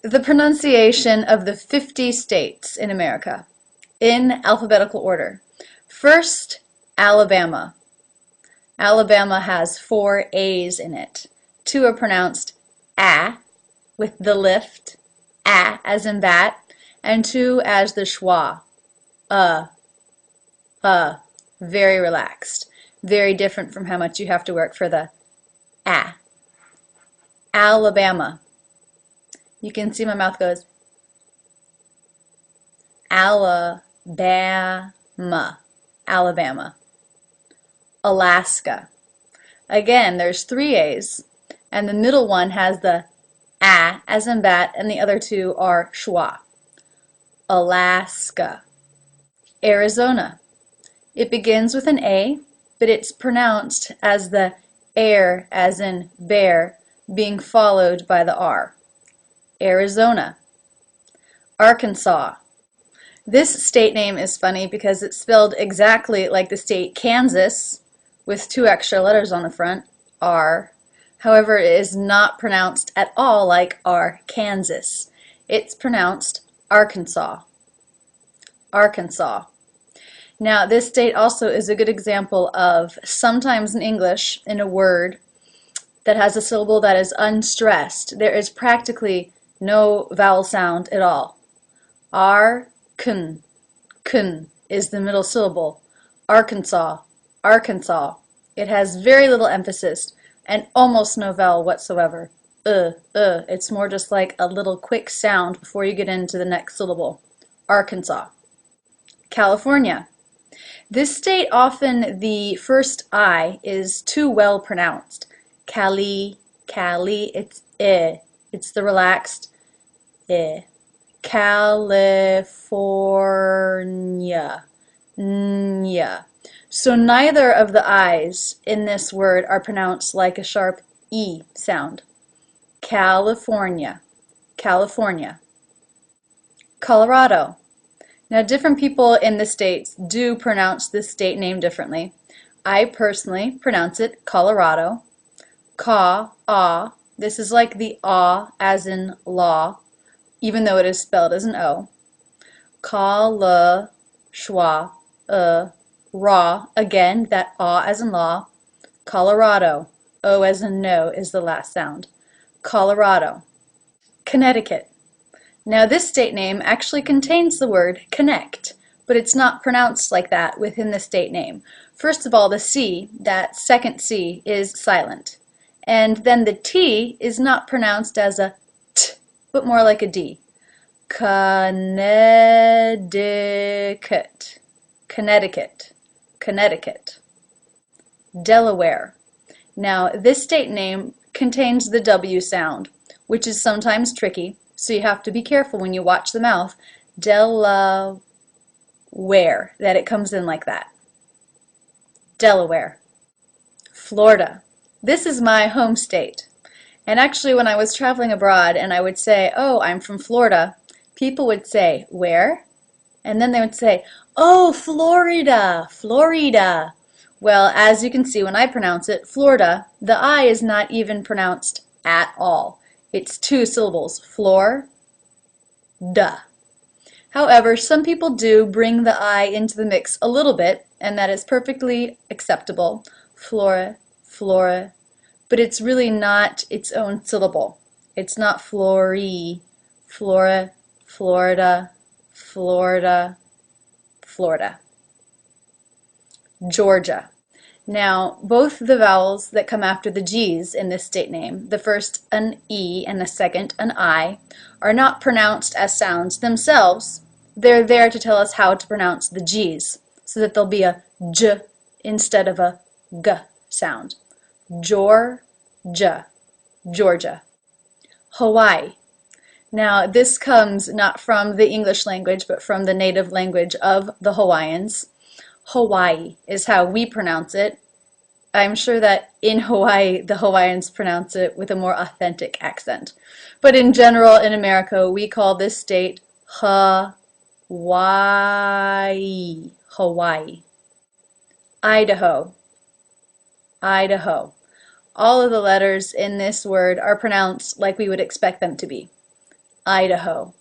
The pronunciation of the 50 states in America in alphabetical order. First, Alabama. Alabama has 4 A's in it. 2 are pronounced A with the lift, A as in bat, and 2 as the schwa, very relaxed. Very different from how much you have to work for the A. Alabama. You can see my mouth goes Alabama. Alabama. Alaska. Again, there's 3 A's, and the middle one has the A as in bat, and the other 2 are schwa. Alaska. Arizona. It begins with an A, but it's pronounced as the air as in bear, being followed by the R. Arizona. Arkansas. This state name is funny because it's spelled exactly like the state Kansas with 2 extra letters on the front, R. However, it is not pronounced at all like Arkansas. It's pronounced Arkansas. Arkansas. Now, this state also is a good example of sometimes in English, in a word that has a syllable that is unstressed, there is practically no vowel sound at all. Kun is the middle syllable. Arkansas, Arkansas. It has very little emphasis and almost no vowel whatsoever. It's more just like a little quick sound before you get into the next syllable. Arkansas. California. This state, often the first I is too well pronounced. Cali, it's It's the relaxed California. So neither of the I's in this word are pronounced like a sharp E sound. California. California. Colorado. Now, different people in the states do pronounce this state name differently. I personally pronounce it Colorado. Ka-ah. This is like the ah as in law, even though it is spelled as an O. Ka-la-schwa. Ra. Again, that ah as in law. Colorado. O as in no is the last sound. Colorado. Connecticut. Now, this state name actually contains the word connect, but it's not pronounced like that within the state name. First of all, the C, that second C, is silent. And then the T is not pronounced as a T, but more like a D. Connecticut. Connecticut. Connecticut. Delaware. Now, this state name contains the W sound, which is sometimes tricky, so you have to be careful when you watch the mouth. Delaware, that it comes in like that. Delaware. Florida. This is my home state. And actually, when I was traveling abroad and I would say, oh, I'm from Florida, people would say, where? And then they would say, oh, Florida, Florida. Well, as you can see when I pronounce it, Florida, the I is not even pronounced at all. It's 2 syllables, flor, da. However, some people do bring the I into the mix a little bit, and that is perfectly acceptable. Flora, flora, but it's really not its own syllable. It's not flori, flora, Florida, Florida, Florida. Georgia. Now, both the vowels that come after the G's in this state name, the first an E and the second an I, are not pronounced as sounds themselves. They're there to tell us how to pronounce the G's, so that there'll be a J instead of a G sound. Georgia. Georgia. Hawaii. Now, this comes not from the English language, but from the native language of the Hawaiians. Hawaii is how we pronounce it. I'm sure that in Hawaii, the Hawaiians pronounce it with a more authentic accent. But in general, in America, we call this state Hawaii. Hawaii. Idaho. Idaho. All of the letters in this word are pronounced like we would expect them to be. Idaho.